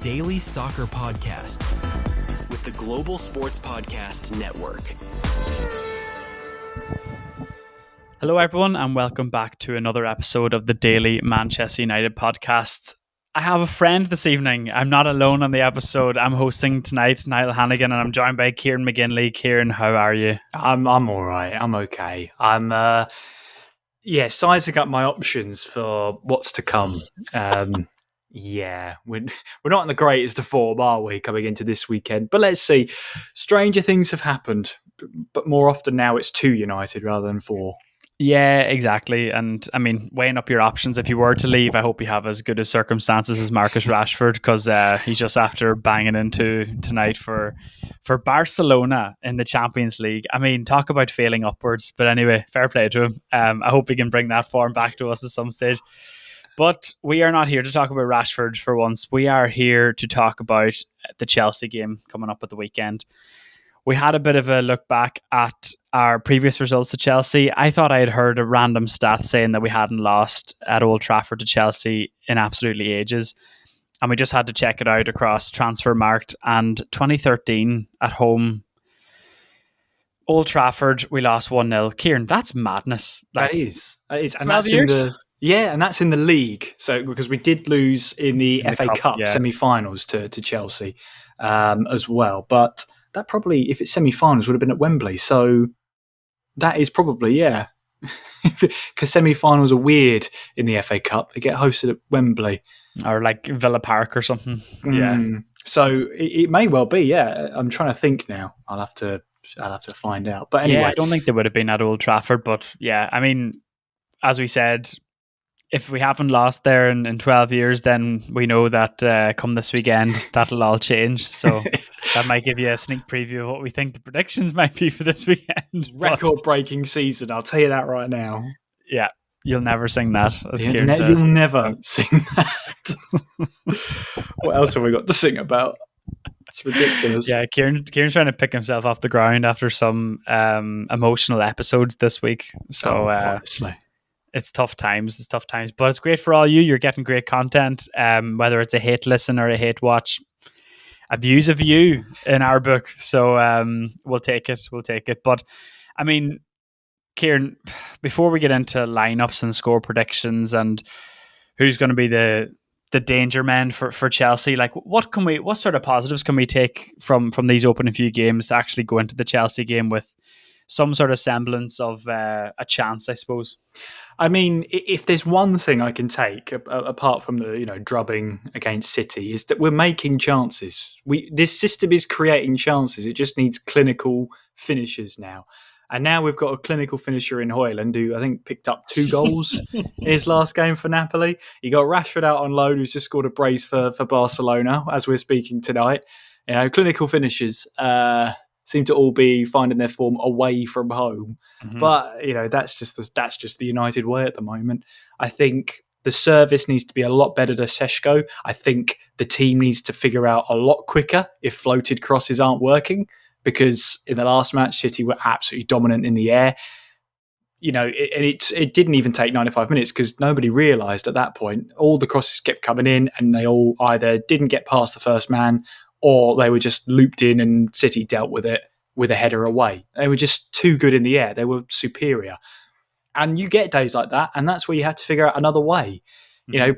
daily soccer podcast with the Global Sports Podcast Network. Hello everyone and welcome back to another episode of the daily Manchester United podcast. I have a friend this evening. I'm not alone on the episode. I'm hosting tonight, Niall, and I'm joined by Kieran McGinley. Kieran, how are you? I'm all right. I'm okay. I'm sizing up my options for what's to come. We're not in the greatest of form, are we, coming into this weekend? But let's see. Stranger things have happened, but more often now it's 2 United rather than 4. Yeah, exactly. And I mean, weighing up your options, if you were to leave, I hope you have as good as circumstances as Marcus Rashford, because he's just after banging into tonight for Barcelona in the Champions League. I mean, talk about failing upwards. But anyway, fair play to him. I hope he can bring that form back to us at some stage. But we are not here to talk about Rashford for once. We are here to talk about the Chelsea game coming up at the weekend. We had a bit of a look back at our previous results at Chelsea. I thought I had heard a random stat saying that we hadn't lost at Old Trafford to Chelsea in absolutely ages. And we just had to check it out across Transfermarkt. And 2013 at home, Old Trafford, we lost 1-0. Kieran, that's madness. That is. And 12 that's years? and that's in the league. So because we did lose in the FA Cup yeah. semi-finals to Chelsea as well. But that probably, if it's semi-finals, would have been at Wembley. So that is probably, because semi-finals are weird in the FA Cup. They get hosted at Wembley. Or like Villa Park or something. Yeah. So it may well be, I'm trying to think now. I'll have to find out. But anyway. Yeah, I don't think they would have been at Old Trafford. But yeah, I mean, as we said, if we haven't lost there in 12 years, then we know that come this weekend, that'll all change. So that might give you a sneak preview of what we think the predictions might be for this weekend. Record-breaking season, I'll tell you that right now. Yeah, you'll never sing that, as Kieran says. You'll never sing that. What else have we got to sing about? It's ridiculous. Yeah, Kieran's trying to pick himself off the ground after some emotional episodes this week. So obviously. It's tough times, but it's great for all you. You're getting great content, whether it's a hate listen or a hate watch. A view's a view in our book, so we'll take it. But I mean, Kieran, before we get into lineups and score predictions and who's going to be the danger men for Chelsea, like what sort of positives can we take from these opening few games to actually go into the Chelsea game with some sort of semblance of a chance, I suppose? I mean, if there's one thing I can take apart from the drubbing against City, is that we're making chances. This system is creating chances. It just needs clinical finishers now. And now we've got a clinical finisher in Højlund who I think picked up 2 goals in his last game for Napoli. You got Rashford out on loan who's just scored a brace for Barcelona as we're speaking tonight. Clinical finishers seem to all be finding their form away from home. Mm-hmm. But, that's just the United way at the moment. I think the service needs to be a lot better to Šeško. I think the team needs to figure out a lot quicker if floated crosses aren't working, because in the last match, City were absolutely dominant in the air. It didn't even take 95 minutes because nobody realised at that point. All the crosses kept coming in and they all either didn't get past the first man or they were just looped in and City dealt with it with a header away. They were just too good in the air. They were superior. And you get days like that, and that's where you have to figure out another way.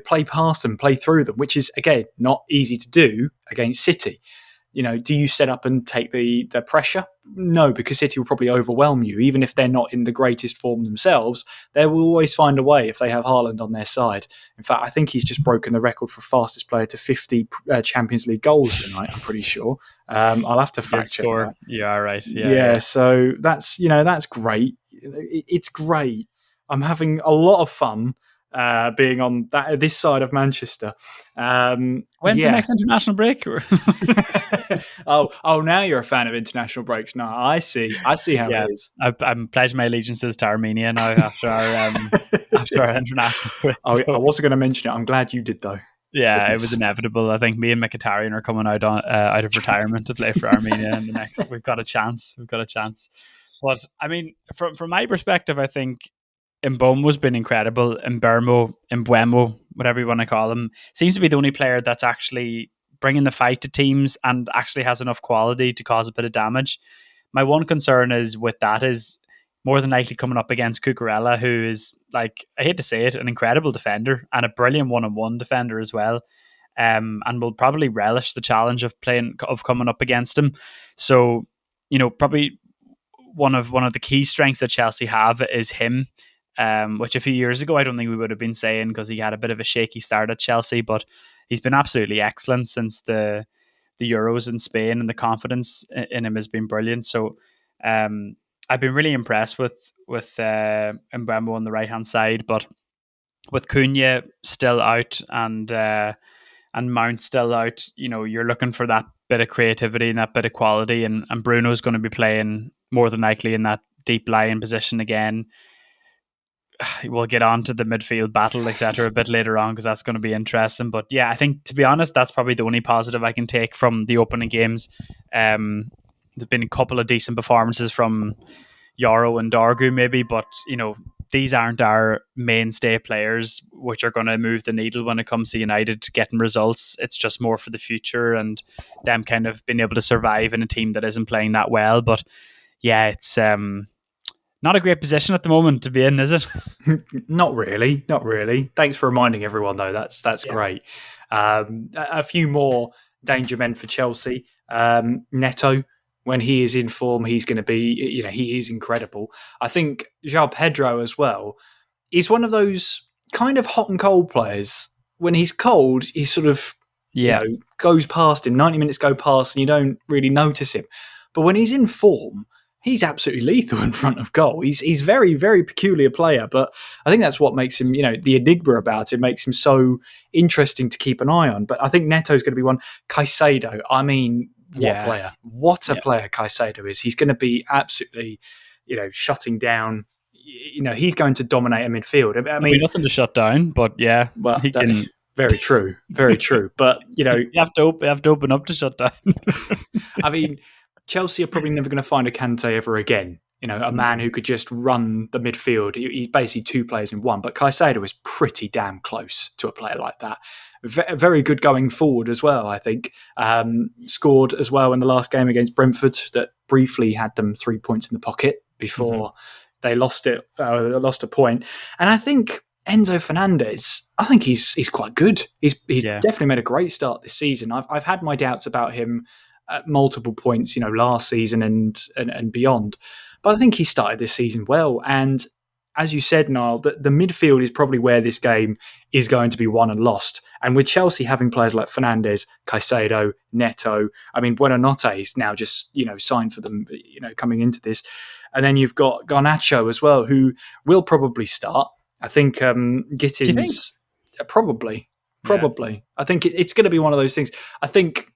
Play past them, play through them, which is, again, not easy to do against City. Do you set up and take the pressure? No, because City will probably overwhelm you. Even if they're not in the greatest form themselves, they will always find a way if they have Haaland on their side. In fact, I think he's just broken the record for fastest player to 50 Champions League goals tonight, I'm pretty sure. I'll have to fact check that. Yeah, right. Yeah, so that's great. It's great. I'm having a lot of fun being on this side of Manchester. When's the next international break? Oh, now you're a fan of international breaks. No, I see how it is. I'm pledging my allegiances to Armenia now after our international break. I wasn't going to mention it. I'm glad you did, though. Yeah, Goodness. It was inevitable. I think me and Mkhitaryan are coming out of retirement to play for Armenia in the next. We've got a chance. But I mean, from my perspective, I think Mbeumo's been incredible. Mbeumo, whatever you want to call him, seems to be the only player that's actually bringing the fight to teams and actually has enough quality to cause a bit of damage. My one concern is with that is more than likely coming up against Cucurella, who is, like, I hate to say it, an incredible defender and a brilliant one-on-one defender as well. And will probably relish the challenge of coming up against him. So, probably one of the key strengths that Chelsea have is him, which a few years ago I don't think we would have been saying, because he had a bit of a shaky start at Chelsea, but he's been absolutely excellent since the Euros in Spain, and the confidence in him has been brilliant. So I've been really impressed with Mbeumo on the right hand side, but with Cunha still out and Mount still out, you're looking for that bit of creativity and that bit of quality, and Bruno's going to be playing more than likely in that deep lying position again. We'll get on to the midfield battle, etc., a bit later on, because that's going to be interesting. But yeah, I think, to be honest, that's probably the only positive I can take from the opening games. There's been a couple of decent performances from Yoro and Dargu, maybe, but these aren't our mainstay players, which are going to move the needle when it comes to United getting results. It's just more for the future and them kind of being able to survive in a team that isn't playing that well. But yeah, it's not a great position at the moment to be in, is it? Not really. Thanks for reminding everyone, though. That's great. A few more danger men for Chelsea. Neto, when he is in form, he's going to be, he is incredible. I think João Pedro as well is one of those kind of hot and cold players. When he's cold, he sort of, goes past him. 90 minutes go past and you don't really notice him. But when he's in form, he's absolutely lethal in front of goal. He's very, very peculiar player, but I think that's what makes him, the enigma about him makes him so interesting to keep an eye on. But I think Neto's going to be one. Caicedo, I mean, what a player. What a player Caicedo is. He's going to be absolutely, shutting down. He's going to dominate a midfield. I mean, nothing to shut down, but yeah. Well, he can. Very true. Very true. But, you have to open up to shut down. I mean, Chelsea are probably never going to find a Kante ever again. A man who could just run the midfield. He's basically two players in one. But Caicedo is pretty damn close to a player like that. Very good going forward as well, I think. Scored as well in the last game against Brentford that briefly had them 3 points in the pocket before they lost it. Lost a point. And I think Enzo Fernandes, I think he's quite good. He's definitely made a great start this season. I've had my doubts about him at multiple points, last season and beyond. But I think he started this season well. And as you said, Niall, the midfield is probably where this game is going to be won and lost. And with Chelsea having players like Fernandes, Caicedo, Neto, I mean, Buonanotte is now just, signed for them, coming into this. And then you've got Garnacho as well, who will probably start. I think Gittins, probably. Yeah. I think it's going to be one of those things. I think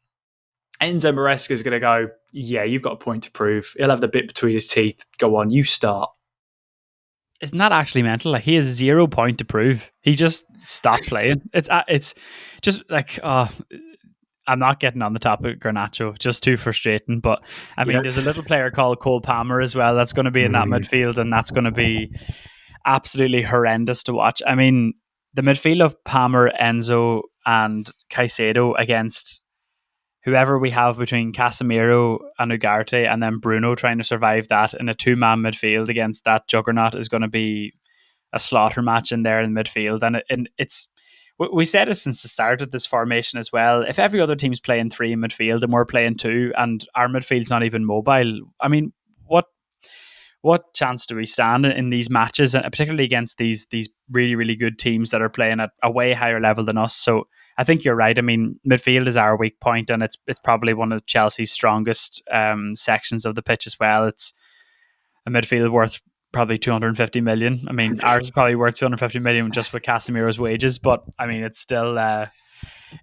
Enzo Maresca is going to go, you've got a point to prove. He'll have the bit between his teeth. Go on, you start. Isn't that actually mental? Like, he has 0 point to prove. He just stopped playing. It's just like, I'm not getting on the topic of Garnacho. Just too frustrating. But I mean, there's a little player called Cole Palmer as well that's going to be in that midfield, and that's going to be absolutely horrendous to watch. I mean, the midfield of Palmer, Enzo, and Caicedo against whoever we have between Casemiro and Ugarte, and then Bruno trying to survive that in a two-man midfield against that juggernaut is going to be a slaughter match in there in the midfield. And it's we said it since the start of this formation as well. If every other team's playing three in midfield and we're playing two, and our midfield's not even mobile, I mean, what chance do we stand in these matches, and particularly against these really, really good teams that are playing at a way higher level than us? So I think you're right. I mean, midfield is our weak point, and it's probably one of Chelsea's strongest sections of the pitch as well. It's a midfield worth probably 250 million. I mean, ours is probably worth 250 million just with Casemiro's wages, but I mean, it's still a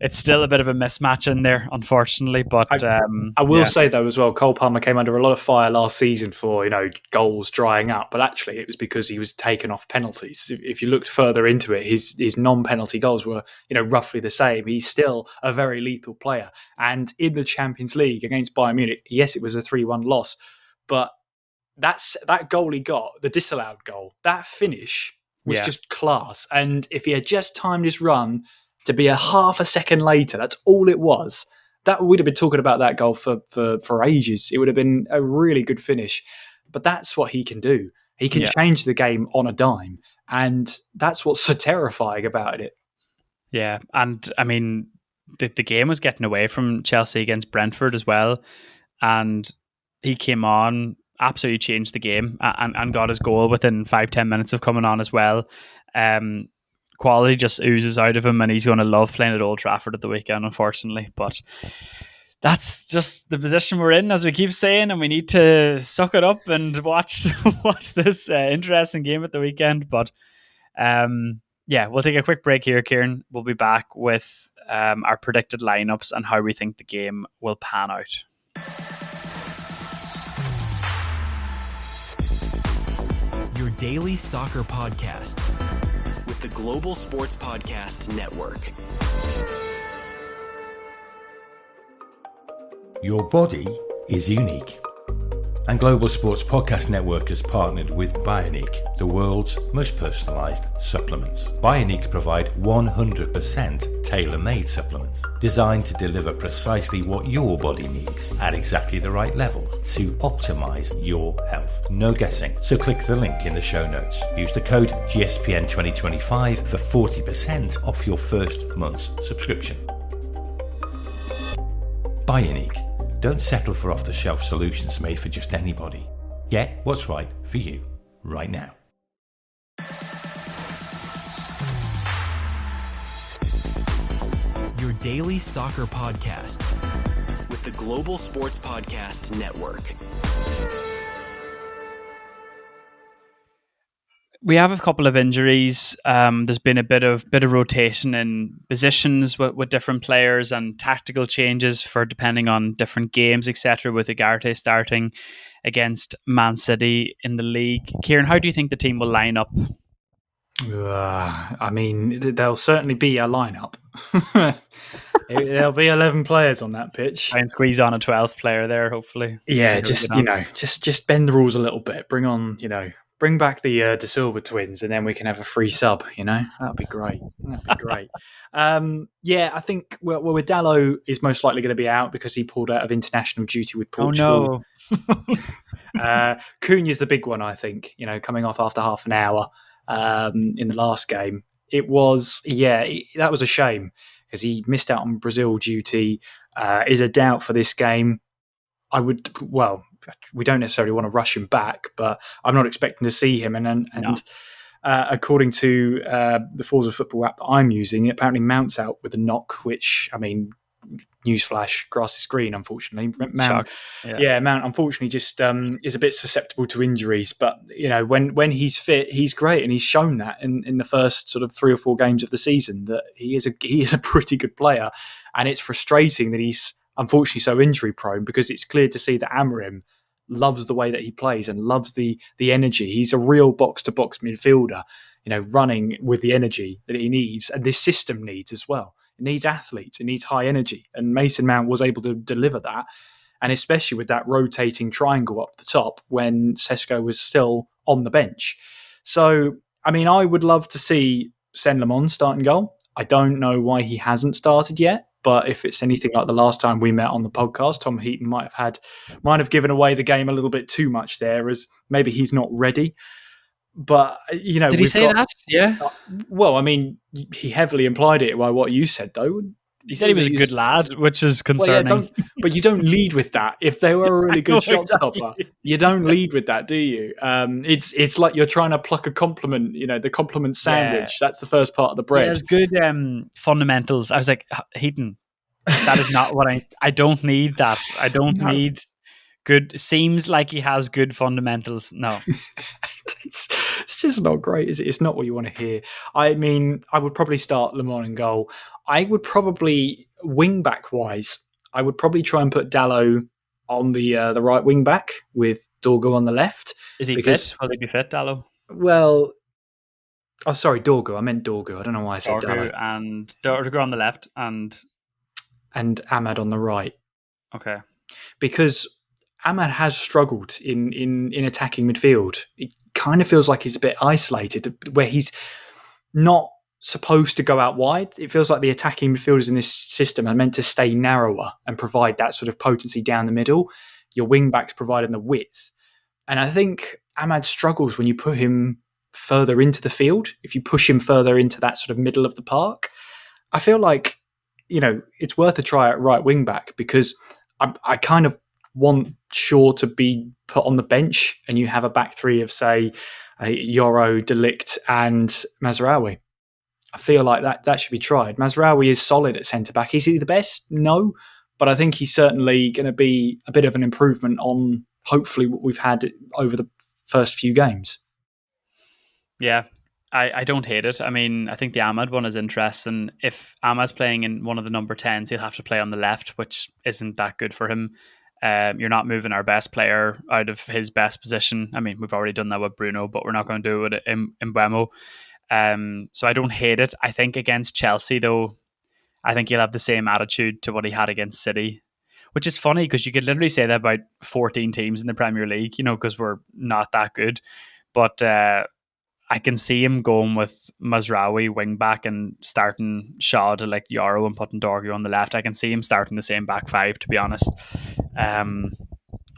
bit of a mismatch in there, unfortunately. But I will say though as well, Cole Palmer came under a lot of fire last season for goals drying up, but actually it was because he was taken off penalties. If you looked further into it, his non-penalty goals were roughly the same. He's still a very lethal player, and in the Champions League against Bayern Munich, yes, it was a 3-1 loss, but that goal he got, the disallowed goal, that finish was just class. And if he had just timed his run to be a half a second later. That's all it was. That we'd have been talking about that goal for ages. It would have been a really good finish. But that's what he can do. He can change the game on a dime. And that's what's so terrifying about it. Yeah. And I mean, the game was getting away from Chelsea against Brentford as well. And he came on, absolutely changed the game and got his goal within 5-10 minutes of coming on as well. Quality just oozes out of him, and he's going to love playing at Old Trafford at the weekend, unfortunately. But that's just the position we're in, as we keep saying, and we need to suck it up and watch this interesting game at the weekend. But we'll take a quick break here, Kieran. We'll be back with our predicted lineups and how we think the game will pan out. Your daily soccer podcast with the Global Sports Podcast Network. Your body is unique. And Global Sports Podcast Network has partnered with Bioniq, the world's most personalised supplements. Bioniq provide 100% tailor-made supplements designed to deliver precisely what your body needs at exactly the right level to optimise your health. No guessing. So click the link in the show notes. Use the code GSPN2025 for 40% off your first month's subscription. Bioniq. Don't settle for off-the-shelf solutions made for just anybody. Get what's right for you right now. Your daily soccer podcast with the Global Sports Podcast Network. We have a couple of injuries. There's been a bit of rotation in positions with different players and tactical changes for depending on different games, etc. With Ugarte starting against Man City in the league. Kieran, how do you think the team will line up? I mean, there'll certainly be a lineup. There'll be 11 players on that pitch. Try and squeeze on a 12th player there, hopefully. Yeah, just bend the rules a little bit. Bring back the De Silva twins, and then we can have a free sub. That'd be great. I think with Dalot is most likely going to be out because he pulled out of international duty with Portugal. Oh no! Cunha's the big one, I think. Coming off after half an hour in the last game, that was a shame because he missed out on Brazil duty. Is a doubt for this game. We don't necessarily want to rush him back, but I'm not expecting to see him. And according to the Forza Football app that I'm using, it apparently Mount's out with a knock, which, I mean, newsflash, grass is green, unfortunately. Mount unfortunately just is a bit susceptible to injuries. But, when he's fit, he's great. And he's shown that in the first sort of 3 or 4 games of the season that he is a pretty good player. And it's frustrating that he's unfortunately so injury prone, because it's clear to see that Amorim loves the way that he plays and loves the energy. He's a real box-to-box midfielder, running with the energy that he needs, and this system needs as well. It needs athletes, it needs high energy, and Mason Mount was able to deliver that, and especially with that rotating triangle up the top when Sesko was still on the bench. So, I mean, I would love to see Sen Lamon start in goal. I don't know why he hasn't started yet. But if it's anything like the last time we met on the podcast, Tom Heaton might have given away the game a little bit too much there, as maybe he's not ready. But did he say that? Yeah. Well, I mean, he heavily implied it by what you said, though. He said he was a good lad, which is concerning. Well, but you don't lead with that. If they were a really good shot stopper, you don't lead with that, do you? It's like you're trying to pluck a compliment, the compliment sandwich. Yeah. That's the first part of the bread. There's good fundamentals. I was like, Heaton, that is not what I don't need that. I don't need good. Seems like he has good fundamentals. No. It's just not great, is it? It's not what you want to hear. I mean, I would probably start Lamon in goal. I would probably, wing back wise, I would probably try and put Dalot on the right wing back with Dorgo on the left. Is he fit? Will he be fit, Dalot? Well, sorry, Dorgo. I meant Dorgo. I don't know why I said Dalot. And Dorgo on the left and Ahmad on the right. Okay. Because Ahmad has struggled in attacking midfield. It kind of feels like he's a bit isolated, where he's not supposed to go out wide. It feels like the attacking midfielders in this system are meant to stay narrower and provide that sort of potency down the middle. Your wing backs providing the width. And I think Ahmad struggles when you put him further into the field, if you push him further into that sort of middle of the park. I feel like, it's worth a try at right wing back, because I kind of want Shaw to be put on the bench and you have a back three of, say, Yoro, De Ligt and Mazraoui. I feel like that should be tried. Mazraoui is solid at centre-back. Is he the best? No. But I think he's certainly going to be a bit of an improvement on, hopefully, what we've had over the first few games. Yeah, I don't hate it. I mean, I think the Ahmad one is interesting. If Ahmad's playing in one of the number 10s, he'll have to play on the left, which isn't that good for him. You're not moving our best player out of his best position. I mean, we've already done that with Bruno, but we're not going to do it in Mbeumo. So I don't hate it. I think against Chelsea, though, I think he'll have the same attitude to what he had against City, which is funny because you could literally say that about 14 teams in the Premier League, because we're not that good. But I can see him going with Mazraoui wing back and starting Shaw to like Yoro and putting Dorgu on the left. I can see him starting the same back five, to be honest.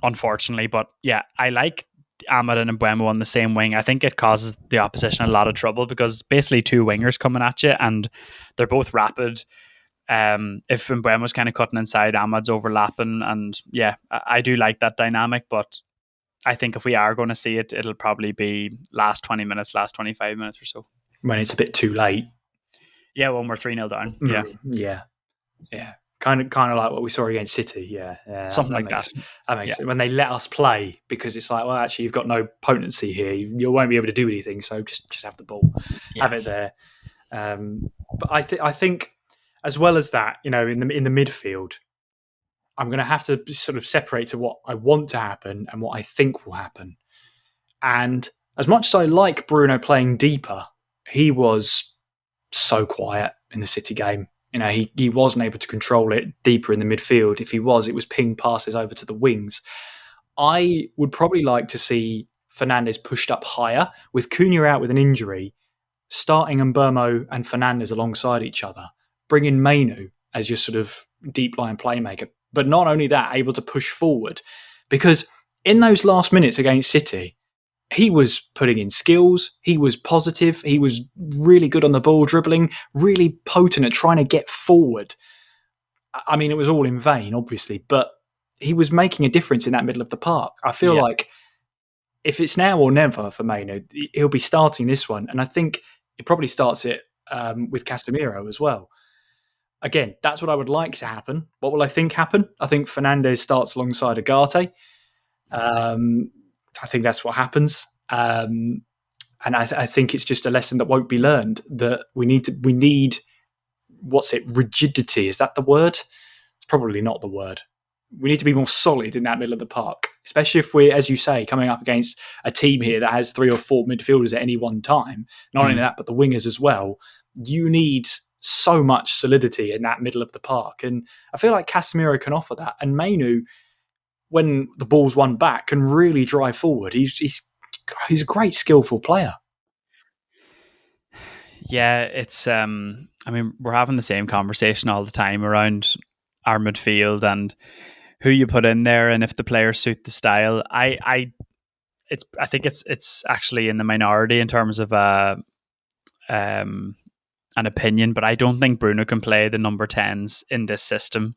Unfortunately, but yeah, I like Ahmad and Mbeumo on the same wing. I think it causes the opposition a lot of trouble because basically two wingers coming at you and they're both rapid. If Mbeumo's kind of cutting inside, Ahmad's overlapping, and yeah, I do like that dynamic, but I think if we are going to see it, it'll probably be last 20 minutes, last 25 minutes or so. When it's a bit too late. Yeah, when we're 3-0 down. Yeah. Kind of like what we saw against City. Yeah. Something like that. That makes it. When they let us play, because it's like, well, actually, you've got no potency here. You won't be able to do anything, so just have the ball. Yeah. Have it there. But I think, as well as that, in the midfield, I'm going to have to sort of separate to what I want to happen and what I think will happen. And as much as I like Bruno playing deeper, he was so quiet in the City game. He wasn't able to control it deeper in the midfield. If he was, it was ping passes over to the wings. I would probably like to see Fernandes pushed up higher, with Cunha out with an injury, starting Mbeumo and Fernandes alongside each other, bring in Meynu as your sort of deep line playmaker. But not only that, able to push forward. Because in those last minutes against City, he was putting in skills, he was positive, he was really good on the ball dribbling, really potent at trying to get forward. I mean, it was all in vain, obviously, but he was making a difference in that middle of the park. I feel like if it's now or never for Meynu, he'll be starting this one. And I think it probably starts it with Casemiro as well. Again, that's what I would like to happen. What will I think happen? I think Fernandes starts alongside Ugarte. I think that's what happens. And I think it's just a lesson that won't be learned, that we need, rigidity. Is that the word? It's probably not the word. We need to be more solid in that middle of the park, especially if we're, as you say, coming up against a team here that has 3 or 4 midfielders at any one time. Not only that, but the wingers as well. You need so much solidity in that middle of the park. And I feel like Casemiro can offer that. And Meynu, when the ball's won back, can really drive forward. He's a great, skillful player. Yeah, it's I mean, we're having the same conversation all the time around our midfield and who you put in there and if the players suit the style. I think it's actually in the minority in terms of an opinion, but I don't think Bruno can play the number 10s in this system.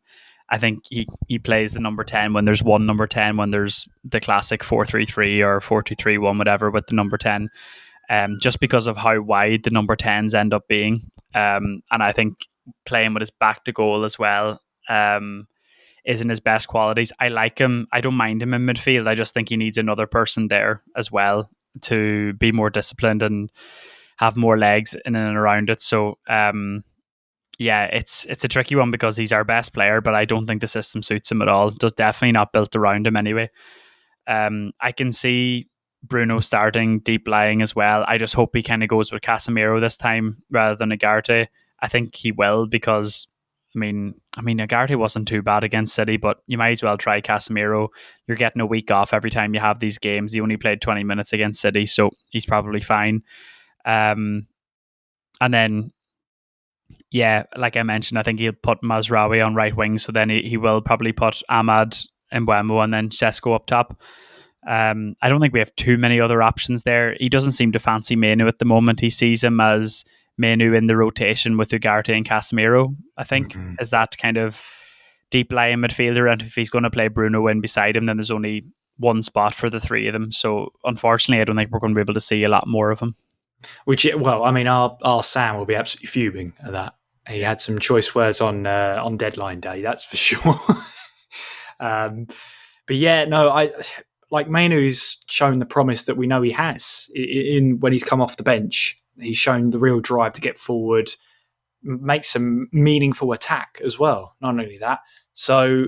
I think he plays the number 10 when there's one number 10, when there's the classic 4-3-3 or 4-2-3-1, whatever, with the number 10, just because of how wide the number 10s end up being. And I think playing with his back to goal as well isn't his best qualities. I like him. I don't mind him in midfield. I just think he needs another person there as well to be more disciplined and have more legs in and around it. So, yeah, it's a tricky one because he's our best player, but I don't think the system suits him at all. It's definitely not built around him anyway. I can see Bruno starting deep lying as well. I just hope he kind of goes with Casemiro this time rather than Ugarte. I think he will because, I mean, Ugarte wasn't too bad against City, but you might as well try Casemiro. You're getting a week off every time you have these games. He only played 20 minutes against City, so he's probably fine. And then Yeah, like I mentioned, I think he'll put Mazraoui on right wing, so then he will probably put Ahmad Mbeumo and then Sesko up top. I don't think we have too many other options there. He doesn't seem to fancy Meynu at the moment. He sees him as Meynu in the rotation with Ugarte and Casemiro, I think, is that kind of deep lying midfielder. And if he's going to play Bruno in beside him, then there's only one spot for the three of them. So unfortunately, I don't think we're going to be able to see a lot more of him. Our Sam will be absolutely fuming at that. He had some choice words on deadline day, that's for sure. But yeah, no, I like Meynu's shown the promise that we know he has in when he's come off the bench. He's shown the real drive to get forward, make some meaningful attack as well. Not only that, so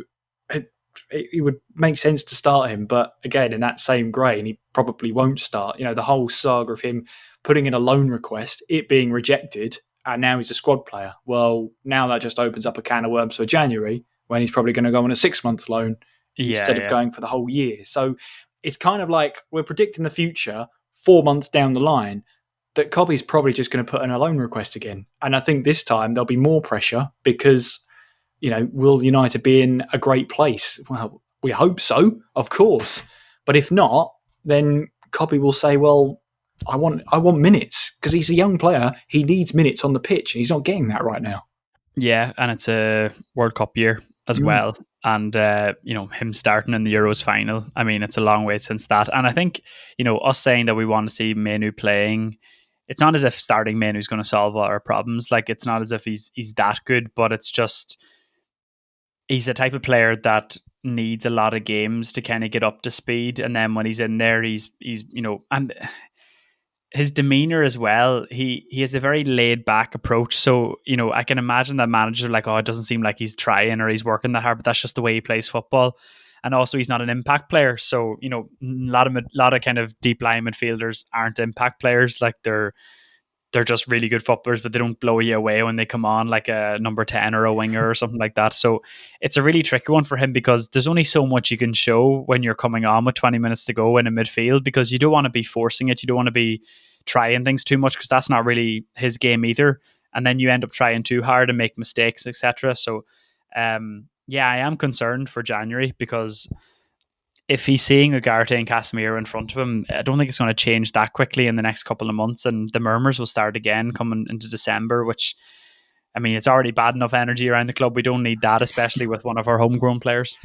it would make sense to start him. But again, in that same grain, he probably won't start. The whole saga of him putting in a loan request, it being rejected, and now he's a squad player. Well, now that just opens up a can of worms for January when he's probably going to go on a 6-month loan instead of going for the whole year. So it's kind of like we're predicting the future 4 months down the line that Kobi's probably just going to put in a loan request again. And I think this time there'll be more pressure because, will United be in a great place? Well, we hope so, of course. But if not, then Kobi will say, well, I want minutes because he's a young player. He needs minutes on the pitch. And he's not getting that right now. Yeah, and it's a World Cup year as well. And, him starting in the Euros final, I mean, it's a long way since that. And I think, us saying that we want to see Meynu playing, it's not as if starting Meynu is going to solve all our problems. Like, it's not as if he's that good, but it's just, he's the type of player that needs a lot of games to kind of get up to speed. And then when he's in there, he's and his demeanor as well, he has a very laid back approach. So, I can imagine that managers are like, oh, it doesn't seem like he's trying or he's working that hard, but that's just the way he plays football. And also he's not an impact player. So, a lot of kind of deep line midfielders aren't impact players. Like they're just really good footballers, but they don't blow you away when they come on, like a number 10 or a winger or something like that. So it's a really tricky one for him because there's only so much you can show when you're coming on with 20 minutes to go in a midfield, because you don't want to be forcing it. You don't want to be trying things too much because that's not really his game either. And then you end up trying too hard and make mistakes, etc. So, I am concerned for January because if he's seeing Ugarte and Casemiro in front of him, I don't think it's going to change that quickly in the next couple of months. And the murmurs will start again coming into December, which, I mean, it's already bad enough energy around the club. We don't need that, especially with one of our homegrown players.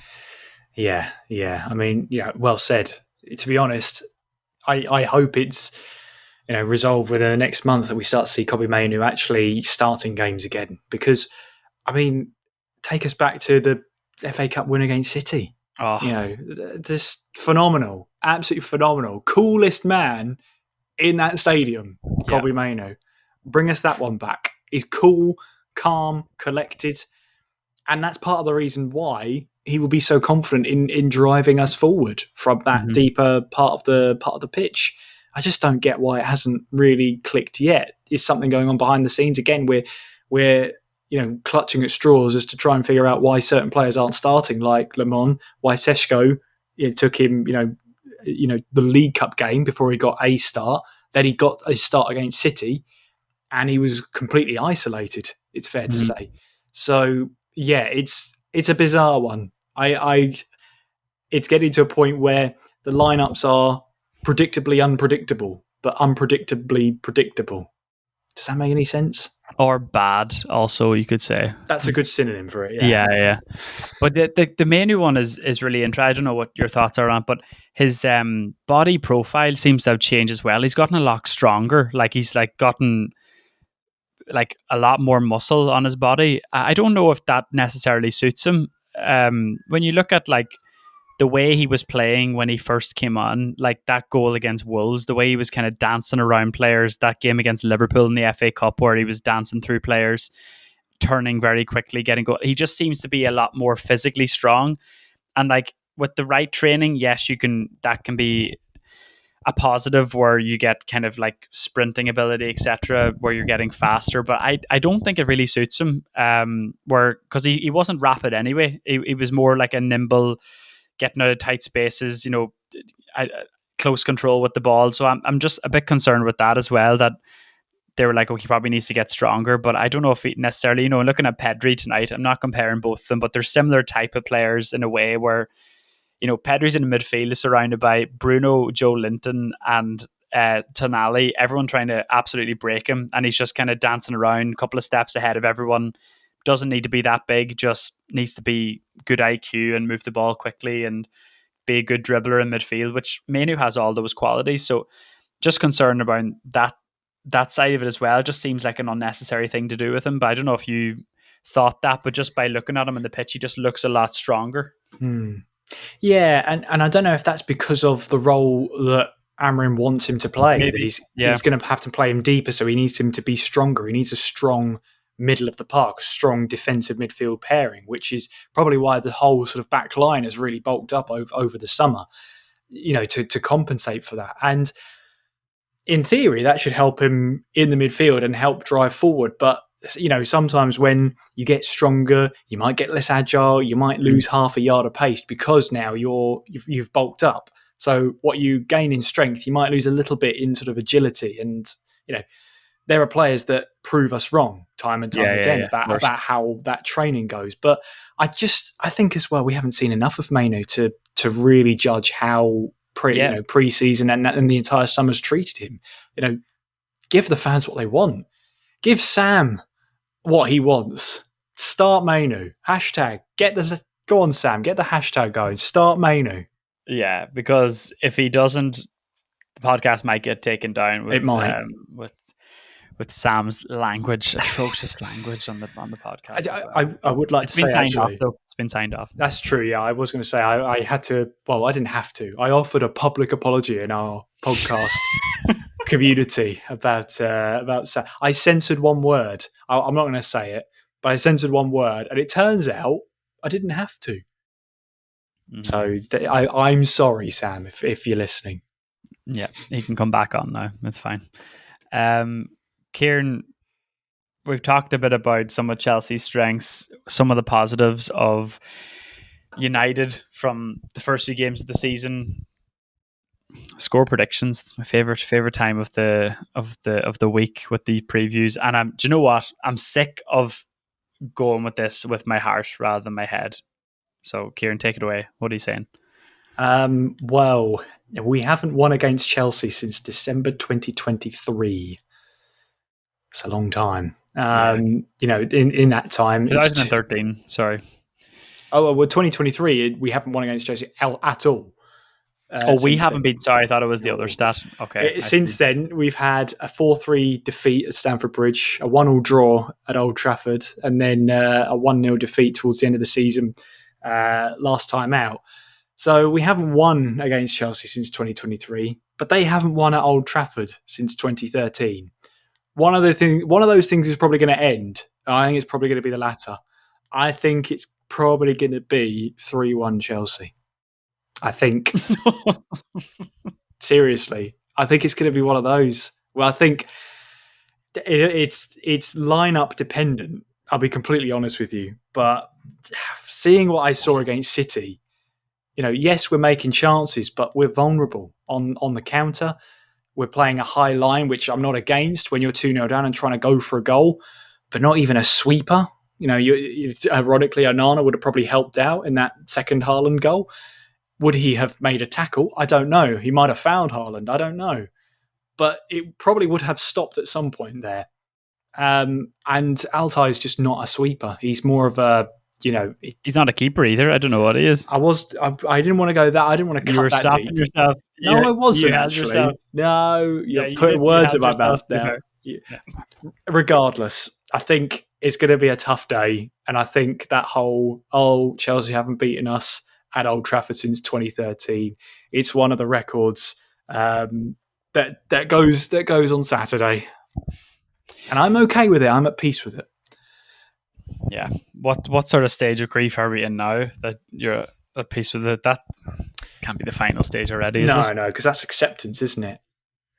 Yeah. I mean, well said. To be honest, I hope it's resolved within the next month that we start to see Kobi Meynu actually starting games again. Because, I mean, take us back to the FA Cup win against City. Oh. Just phenomenal, absolutely phenomenal. Coolest man in that stadium, Kobi Meynu. Bring us that one back. He's cool, calm, collected, and that's part of the reason why he will be so confident in driving us forward from that deeper part of the pitch. I just don't get why it hasn't really clicked yet. Is something going on behind the scenes? Again, we're clutching at straws as to try and figure out why certain players aren't starting, like Lemon, why Sesko, it took him, the League Cup game before he got a start. Then he got a start against City, and he was completely isolated. It's fair to say. So yeah, it's a bizarre one. It's getting to a point where the lineups are predictably unpredictable, but unpredictably predictable. Does that make any sense? Or bad, also, you could say. That's a good synonym for it. Yeah. But the Meynu one is really interesting. I don't know what your thoughts are on it, but his body profile seems to have changed as well. He's gotten a lot stronger. Like he's gotten a lot more muscle on his body. I don't know if that necessarily suits him. When you look at the way he was playing when he first came on, like that goal against Wolves, the way he was kind of dancing around players, that game against Liverpool in the FA Cup where he was dancing through players, turning very quickly, getting goal. He just seems to be a lot more physically strong. And with the right training, yes, that can be a positive where you get kind of sprinting ability, etc., where you're getting faster. But I don't think it really suits him, because he wasn't rapid anyway. He was more like a nimble, getting out of tight spaces, close control with the ball. So I'm just a bit concerned with that as well, that they were like, oh, he probably needs to get stronger. But I don't know if he necessarily, looking at Pedri tonight, I'm not comparing both of them, but they're similar type of players in a way where, Pedri's in the midfield, surrounded by Bruno, Joe Linton, and Tonali, everyone trying to absolutely break him. And he's just kind of dancing around, a couple of steps ahead of everyone. Doesn't need to be that big, just needs to be good IQ and move the ball quickly and be a good dribbler in midfield, which Meynu has all those qualities. So just concerned about that side of it as well. It just seems like an unnecessary thing to do with him. But I don't know if you thought that, but just by looking at him in the pitch, he just looks a lot stronger. Yeah, and I don't know if that's because of the role that Amorim wants him to play. Maybe. That he's going to have to play him deeper, so he needs him to be stronger. He needs a strong middle of the park, strong defensive midfield pairing, which is probably why the whole sort of back line has really bulked up over the summer, to compensate for that. And in theory, that should help him in the midfield and help drive forward. But, sometimes when you get stronger, you might get less agile, you might lose half a yard of pace because now you've bulked up. So what you gain in strength, you might lose a little bit in sort of agility. And, there are players that prove us wrong time and time again about how that training goes. But I think as well, we haven't seen enough of Meynu to really judge how pre-season and the entire summer's treated him. Give the fans what they want. Give Sam what he wants. Start Meynu. Go on, Sam. Get the hashtag going. Start Meynu. Yeah, because if he doesn't, the podcast might get taken down. It might. With Sam's language, atrocious language on the podcast. I would like to say actually, it's been signed off. That's true. Yeah, I was going to say I had to. Well, I didn't have to. I offered a public apology in our podcast community about Sam. I censored one word. I'm not going to say it, but I censored one word, and it turns out I didn't have to. So I'm sorry, Sam, if you're listening. Yeah, he can come back on now. That's fine. Kieran, we've talked a bit about some of Chelsea's strengths, some of the positives of United from the first few games of the season. Score predictions. It's my favorite time of the week with the previews. And do you know what? I'm sick of going with this with my heart rather than my head. So, Kieran, take it away. What are you saying? Well, we haven't won against Chelsea since December 2023. It's a long time. In that time... 2013, sorry. Oh, well, 2023, we haven't won against Chelsea at all. We haven't been... Sorry, I thought it was the other stat. Okay. Since then, we've had a 4-3 defeat at Stamford Bridge, a 1-1 draw at Old Trafford, and then a 1-0 defeat towards the end of the season last time out. So we haven't won against Chelsea since 2023, but they haven't won at Old Trafford since 2013. One of those things is probably going to end. I think it's probably going to be the latter. I think it's probably going to be 3-1 Chelsea. I think. Seriously. I think it's going to be one of those. Well, I think it's lineup dependent. I'll be completely honest with you. But seeing what I saw against City, yes, we're making chances, but we're vulnerable on the counter. We're playing a high line, which I'm not against when you're 2-0 down and trying to go for a goal, but not even a sweeper. Ironically, Onana would have probably helped out in that second Haaland goal. Would he have made a tackle? I don't know. He might have found Haaland. I don't know. But it probably would have stopped at some point there. And Altay is just not a sweeper. He's more of a, he's not a keeper either. I don't know what he is. I didn't want to go that. I didn't want to cut that deep. Yourself. No, I wasn't actually. Yourself. No, you're putting words in my mouth now. Yeah. Regardless, I think it's going to be a tough day. And I think that whole, Chelsea haven't beaten us at Old Trafford since 2013. It's one of the records that goes on Saturday. And I'm okay with it. I'm at peace with it. Yeah. What sort of stage of grief are we in now that you're at peace with it? That can't be the final stage already, is it? No, because that's acceptance, isn't it?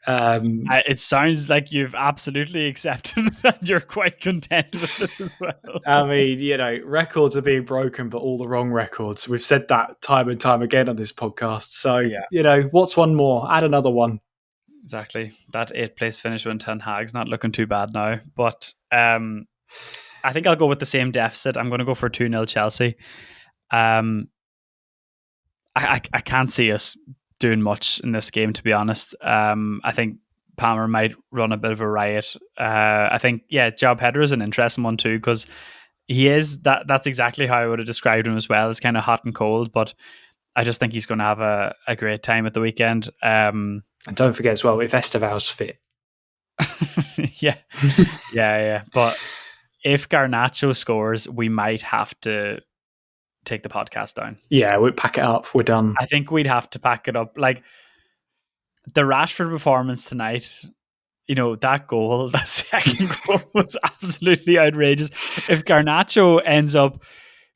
It sounds like you've absolutely accepted that you're quite content with it as well. I mean, records are being broken, but all the wrong records. We've said that time and time again on this podcast. So, what's one more? Add another one. exactly. That 8th place finish when Ten Hag's not looking too bad now. But I think I'll go with the same deficit. I'm going to go for 2-0 Chelsea. I can't see us doing much in this game, to be honest. I think Palmer might run a bit of a riot. I think, Job Header is an interesting one too, because he is that's exactly how I would have described him as well. It's kind of hot and cold, but I just think he's going to have a great time at the weekend. And don't forget as well, if Esteval's fit. yeah. But if Garnacho scores, we might have to take the podcast down. Yeah, we'll pack it up. We're done. I think we'd have to pack it up. Like the Rashford performance tonight, that goal, that second goal was absolutely outrageous. If Garnacho ends up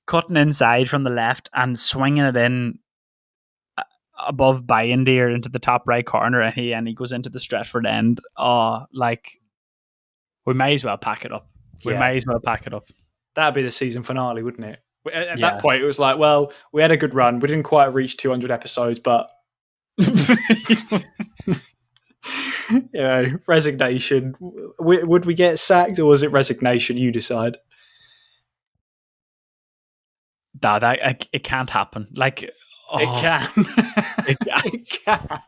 cutting inside from the left and swinging it in above Bioniq into the top right corner, and he goes into the Stretford end, we may as well pack it up. That'd be the season finale, wouldn't it? At that point, it was like, well, we had a good run. We didn't quite reach 200 episodes, but resignation. Would we get sacked, or was it resignation? You decide. It can't happen. It can. It can.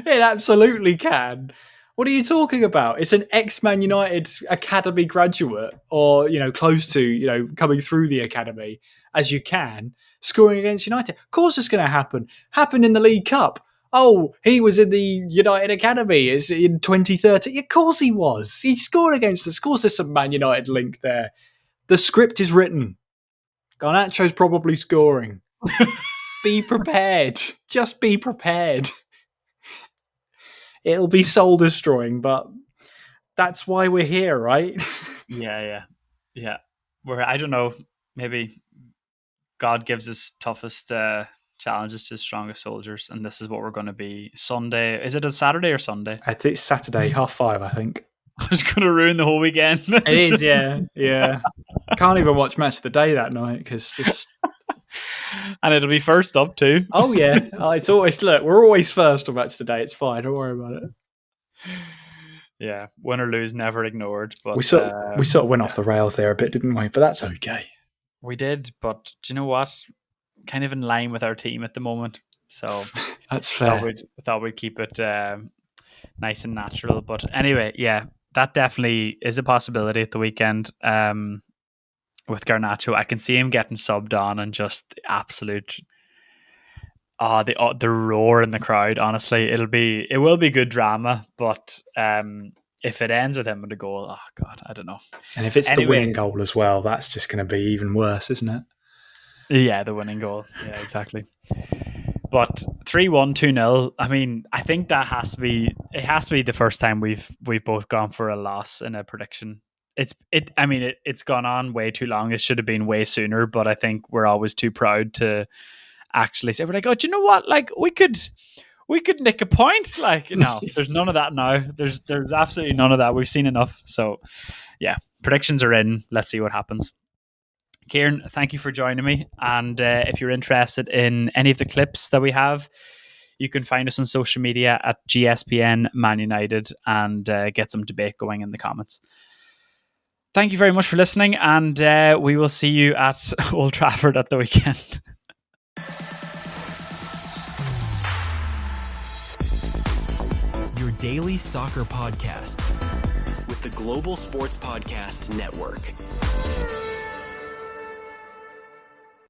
It absolutely can. What are you talking about? It's an ex-Man United academy graduate, or close to coming through the academy as you can, scoring against United. Of course, it's going to happen. Happened in the League Cup. Oh, he was in the United academy. It's in 2013. Of course, he was. He scored against us. Of course, there's some Man United link there. The script is written. Garnacho's probably scoring. Be prepared. Just be prepared. It'll be soul destroying, but that's why we're here, right? Yeah. I don't know. Maybe God gives us toughest challenges to his strongest soldiers, and this is what we're going to be. Sunday. Is it a Saturday or Sunday? It's Saturday, 5:30, I think. I was going to ruin the whole weekend. It is, yeah. Can't even watch Match of the Day that night because just. And it'll be first up too. Oh yeah, it's always we're always first on Match of the Day. It's fine, don't worry about it. Yeah, win or lose, never ignored. But we sort of went off the rails there a bit, didn't we? But that's okay. We did, but do you know what? Kind of in line with our team at the moment. So that's fair. Thought we'd keep it nice and natural. But anyway, yeah, that definitely is a possibility at the weekend. With Garnacho, I can see him getting subbed on and just the absolute the roar in the crowd. Honestly, it will be good drama, but if it ends with him with a goal, oh god, I don't know. And if it's the winning goal as well, that's just going to be even worse, isn't it? Yeah, the winning goal. Yeah, exactly. But 3-1, 2-0. I mean, I think that has to be the first time we've both gone for a loss in a prediction. It's gone on way too long. It should have been way sooner, but I think we're always too proud to actually say, we're like, oh, do you know what? Like we could nick a point. Like, no, there's none of that now. There's absolutely none of that. We've seen enough. So yeah, predictions are in. Let's see what happens. Kieran, thank you for joining me. And if you're interested in any of the clips that we have, you can find us on social media at gspnmanunited and get some debate going in the comments. Thank you very much for listening, and we will see you at Old Trafford at the weekend. Your daily soccer podcast with the Global Sports Podcast Network.